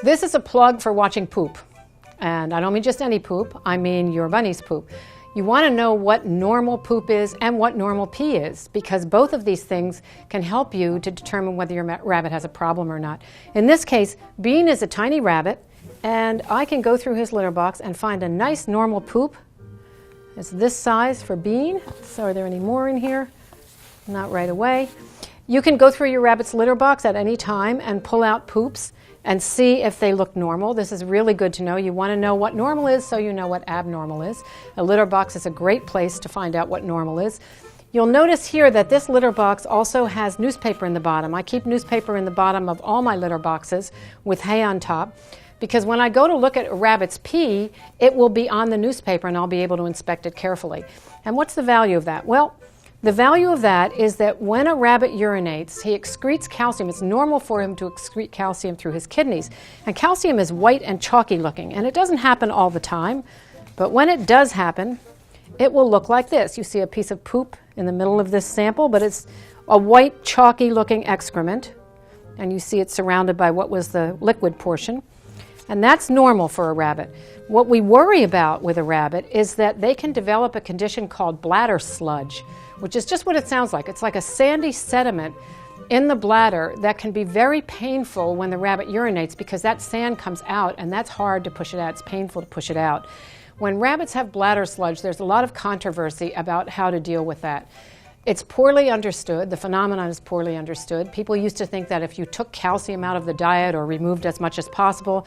This is a plug for watching poop. And I don't mean just any poop, I mean your bunny's poop. You want to know what normal poop is and what normal pee is, because both of these things can help you to determine whether your rabbit has a problem or not. In this case, Bean is a tiny rabbit, and I can go through his litter box and find a nice normal poop. It's this size for Bean. So are there any more in here? Not right away. You can go through your rabbit's litter box at any time and pull out poops and see if they look normal. This is really good to know. You want to know what normal is so you know what abnormal is. A litter box is a great place to find out what normal is. You'll notice here that this litter box also has newspaper in the bottom. I keep newspaper in the bottom of all my litter boxes with hay on top, because when I go to look at a rabbit's pee, it will be on the newspaper and I'll be able to inspect it carefully. And what's the value of that? Well, the value of that is that when a rabbit urinates, he excretes calcium. It's normal for him to excrete calcium through his kidneys. And calcium is white and chalky looking, and it doesn't happen all the time, but when it does happen, it will look like this. You see a piece of poop in the middle of this sample, but it's a white chalky looking excrement, and you see it surrounded by what was the liquid portion. And that's normal for a rabbit. What we worry about with a rabbit is that they can develop a condition called bladder sludge, which is just what it sounds like. It's like a sandy sediment in the bladder that can be very painful when the rabbit urinates, because that sand comes out and that's hard to push it out. It's painful to push it out. When rabbits have bladder sludge, there's a lot of controversy about how to deal with that. It's poorly understood. The phenomenon is poorly understood. People used to think that if you took calcium out of the diet or removed as much as possible,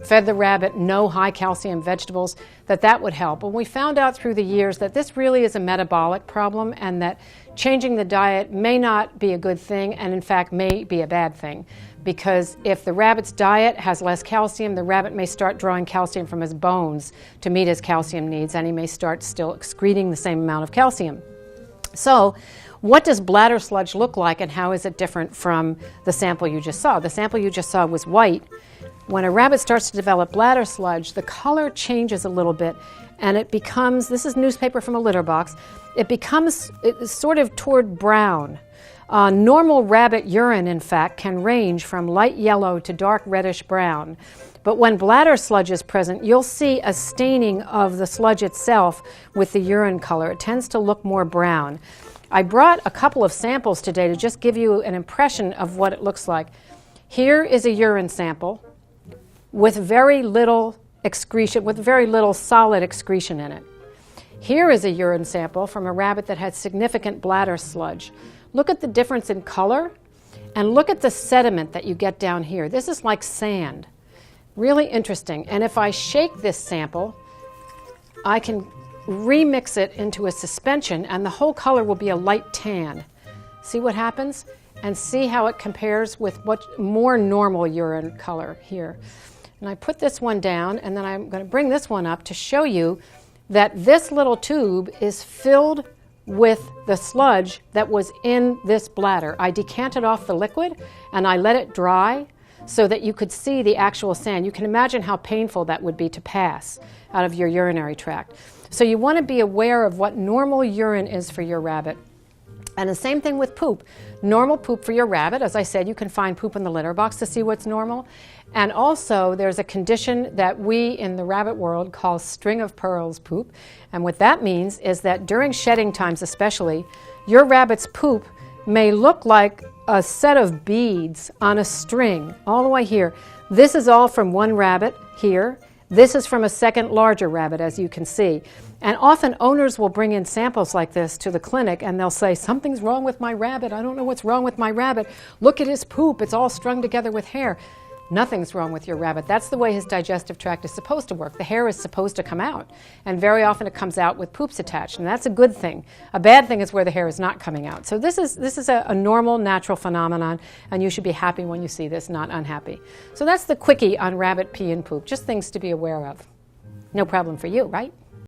fed the rabbit no high calcium vegetables, that would help. But we found out through the years that this really is a metabolic problem, and that changing the diet may not be a good thing, and in fact may be a bad thing. Because if the rabbit's diet has less calcium, the rabbit may start drawing calcium from his bones to meet his calcium needs, and he may start still excreting the same amount of calcium. So what does bladder sludge look like, and how is it different from the sample you just saw? The sample you just saw was white. When a rabbit starts to develop bladder sludge, the color changes a little bit, and it becomes, this is newspaper from a litter box, it's sort of toward brown. Normal rabbit urine, in fact, can range from light yellow to dark reddish brown. But when bladder sludge is present, you'll see a staining of the sludge itself with the urine color. It tends to look more brown. I brought a couple of samples today to just give you an impression of what it looks like. Here is a urine sample with very little excretion, with very little solid excretion in it. Here is a urine sample from a rabbit that had significant bladder sludge. Look at the difference in color, and look at the sediment that you get down here. This is like sand. Really interesting. And if I shake this sample, I can remix it into a suspension, and the whole color will be a light tan. See what happens? And see how it compares with what more normal urine color here. And I put this one down, and then I'm going to bring this one up to show you that this little tube is filled with the sludge that was in this bladder. I decanted off the liquid and I let it dry so that you could see the actual sand. You can imagine how painful that would be to pass out of your urinary tract. So you want to be aware of what normal urine is for your rabbit. And the same thing with poop. Normal poop for your rabbit, as I said, you can find poop in the litter box to see what's normal. And also there's a condition that we in the rabbit world call string of pearls poop. And what that means is that during shedding times especially, your rabbit's poop may look like a set of beads on a string all the way here. This is all from one rabbit here. This is from a second larger rabbit, as you can see. And often owners will bring in samples like this to the clinic, and they'll say, something's wrong with my rabbit. I don't know what's wrong with my rabbit. Look at his poop. It's all strung together with hair. Nothing's wrong with your rabbit. That's the way his digestive tract is supposed to work. The hair is supposed to come out, and very often it comes out with poops attached, and that's a good thing. A bad thing is where the hair is not coming out. So this is a normal, natural phenomenon, and you should be happy when you see this, not unhappy. So that's the quickie on rabbit pee and poop, just things to be aware of. No problem for you, right?